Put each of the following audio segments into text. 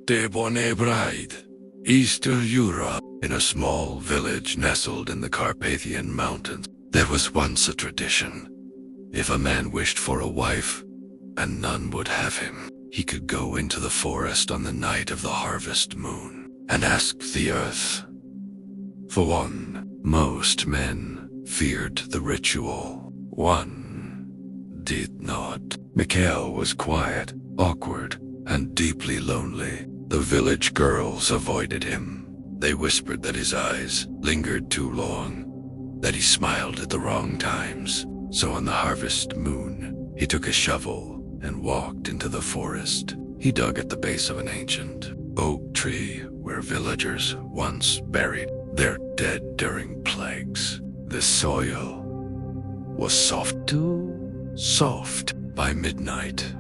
Notte Bone Bride, Eastern Europe. In a small village nestled in the Carpathian Mountains, there was once a tradition. If a man wished for a wife, and none would have him, he could go into the forest on the night of the harvest moon and ask the earth for one. Most men feared the ritual. One did not. Mikhail was quiet, awkward, and deeply lonely. The village girls avoided him. They whispered that his eyes lingered too long, that he smiled at the wrong times. So on the harvest moon, he took a shovel and walked into the forest. He dug at the base of an ancient oak tree where villagers once buried their dead during plagues. The soil was soft, too soft. By midnight,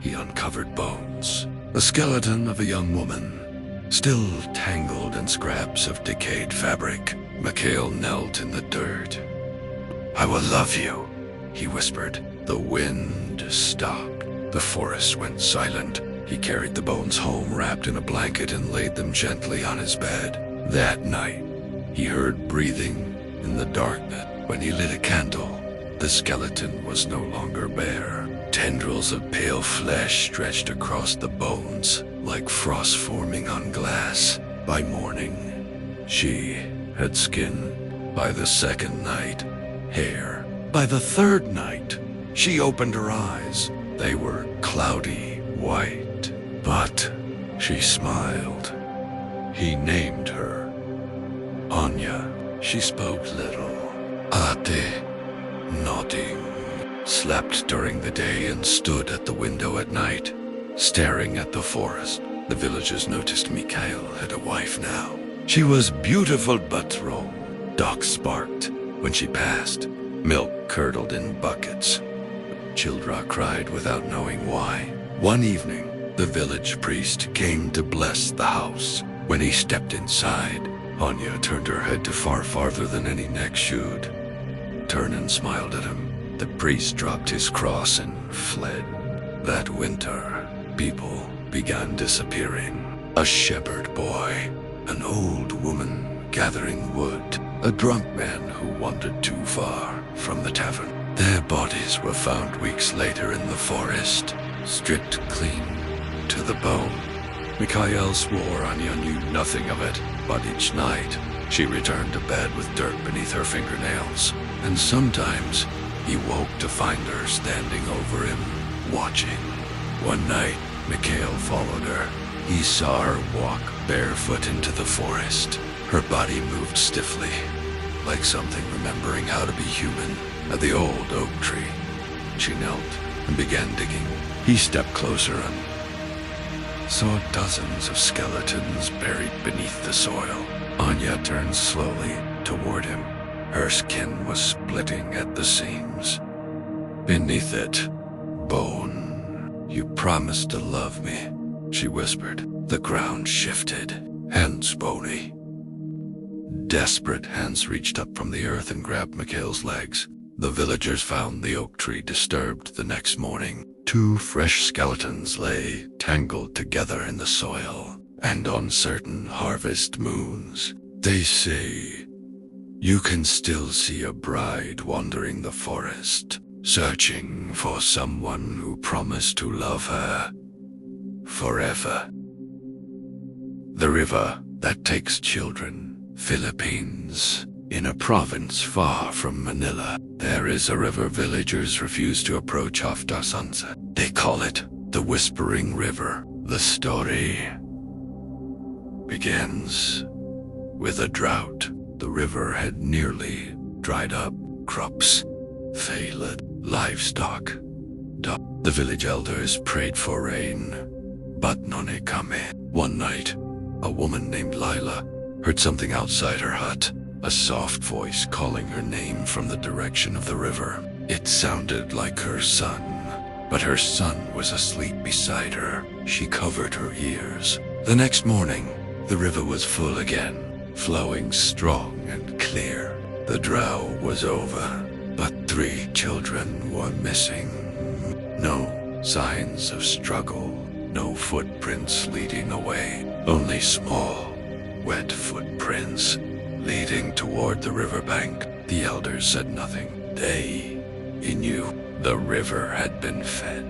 he uncovered bones. The skeleton of a young woman, still tangled in scraps of decayed fabric. Mikhail knelt in the dirt. "I will love you," he whispered. The wind stopped. The forest went silent. He carried the bones home wrapped in a blanket and laid them gently on his bed. That night, he heard breathing in the darkness. When he lit a candle, the skeleton was no longer bare. Tendrils of pale flesh stretched across the bones, like frost forming on glass. By morning, she had skin. By the second night, hair. By the third night, she opened her eyes. They were cloudy white, but she smiled. He named her Anya. She spoke little. Ate, nodding, slept during the day and stood at the window at night, staring at the forest. The villagers noticed Mikhail had a wife now. She was beautiful but wrong. Ducks barked when she passed. Milk curdled in buckets. Children cried without knowing why. One evening, the village priest came to bless the house. When he stepped inside, Anya turned her head to far farther than any neck should turn and smiled at him. The priest dropped his cross and fled. That winter, people began disappearing. A shepherd boy, an old woman gathering wood, a drunk man who wandered too far from the tavern. Their bodies were found weeks later in the forest, stripped clean to the bone. Mikhail swore Anya knew nothing of it, but each night she returned to bed with dirt beneath her fingernails, and sometimes he woke to find her standing over him, watching. One night, Mikhail followed her. He saw her walk barefoot into the forest. Her body moved stiffly, like something remembering how to be human. At the old oak tree, she knelt and began digging. He stepped closer and saw dozens of skeletons buried beneath the soil. Anya turned slowly toward him. Her skin was splitting at the seams. Beneath it, bone. "You promised to love me," she whispered. The ground shifted, hands bony. Desperate hands reached up from the earth and grabbed Mikhail's legs. The villagers found the oak tree disturbed the next morning. 2 fresh skeletons lay tangled together in the soil, and on certain harvest moons, they say, you can still see a bride wandering the forest, searching for someone who promised to love her forever. The river that takes children, Philippines. In a province far from Manila, there is a river villagers refuse to approach after sunset. They call it the Whispering River. The story begins with a drought. The river had nearly dried up. Crops failed. Livestock died. The village elders prayed for rain, but none came. One night, a woman named Lila heard something outside her hut. A soft voice calling her name from the direction of the river. It sounded like her son, but her son was asleep beside her. She covered her ears. The next morning, the river was full again, flowing strong and clear. The drought was over, but 3 children were missing. No signs of struggle, No footprints leading away, only small, wet footprints leading toward the riverbank. The elders said nothing. He knew the river had been fed.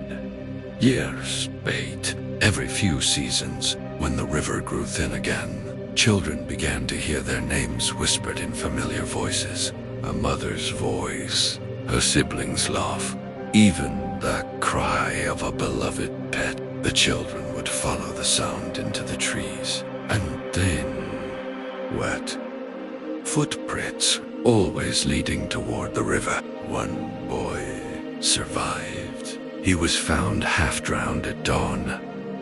Years bait. Every few seasons, when the river grew thin again, children began to hear their names whispered in familiar voices. A mother's voice, her siblings' laugh, even the cry of a beloved pet. The children would follow the sound into the trees, and then wet footprints, always leading toward the river. One boy survived. He was found half drowned at dawn,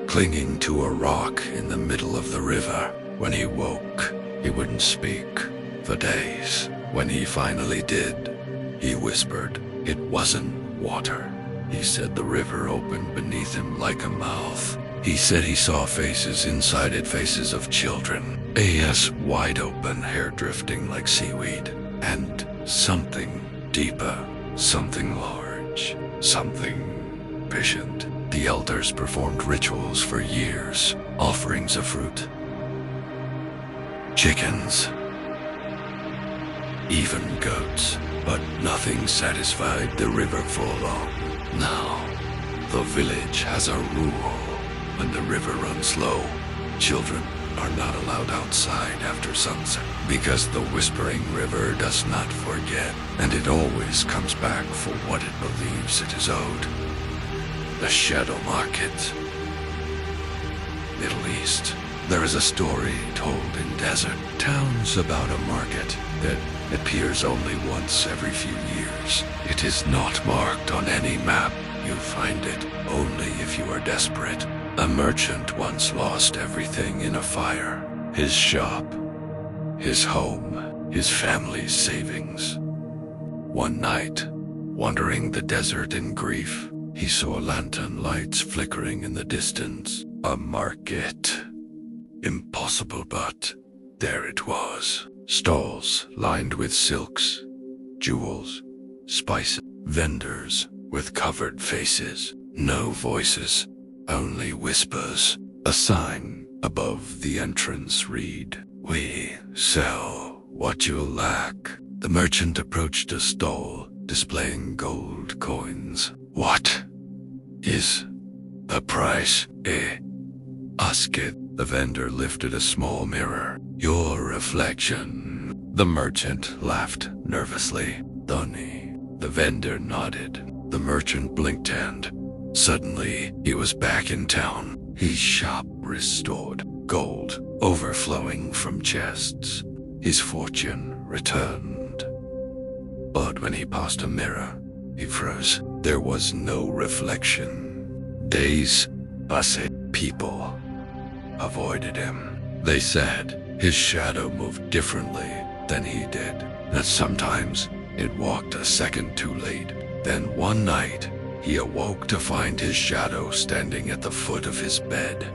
clinging to a rock in the middle of the river. When he woke, he wouldn't speak for days. When he finally did, he whispered, "It wasn't water." He said the river opened beneath him like a mouth. He said he saw faces inside it, faces of children. eyes wide open, hair drifting like seaweed. And something deeper, something large, something patient. The elders performed rituals for years, offerings of fruit, chickens, even goats, but nothing satisfied the river for long. Now, the village has a rule. When the river runs low, children are not allowed outside after sunset, because the Whispering River does not forget, and it always comes back for what it believes it is owed. The Shadow Market. Middle East. There is a story told in desert towns about a market that appears only once every few years. It is not marked on any map. You find it only if you are desperate. A merchant once lost everything in a fire. His shop, his home, his family's savings. One night, wandering the desert in grief, he saw lantern lights flickering in the distance. A market. Impossible, but there it was. Stalls lined with silks, jewels, spices. Vendors with covered faces. No voices, only whispers. A sign above the entrance read, "We sell what you lack." The merchant approached a stall, displaying gold coins. "What is the price? Ask it." The vendor lifted a small mirror. "Your reflection." The merchant laughed nervously. "Donny." The vendor nodded. The merchant blinked and suddenly he was back in town. His shop restored, gold overflowing from chests. His fortune returned. But when he passed a mirror, he froze. There was no reflection. Days passed. People avoided him. They said his shadow moved differently than he did, that sometimes it walked a second too late. Then one night, he awoke to find his shadow standing at the foot of his bed.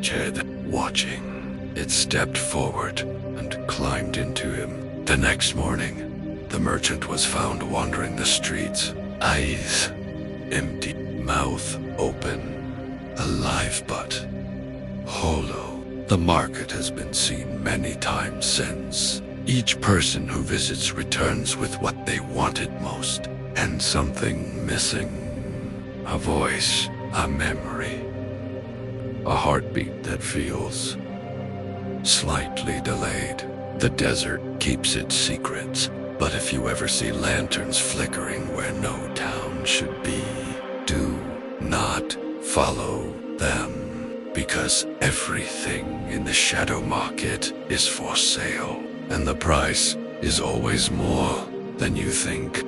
Ched, watching. It stepped forward and climbed into him. The next morning, the merchant was found wandering the streets, eyes empty, mouth open, alive but hollow. The market has been seen many times since. Each person who visits returns with what they wanted most, and something missing. A voice, a memory, a heartbeat that feels slightly delayed. The desert keeps its secrets, but if you ever see lanterns flickering where no town should be, do not follow them, because everything in the Shadow Market is for sale, and the price is always more than you think.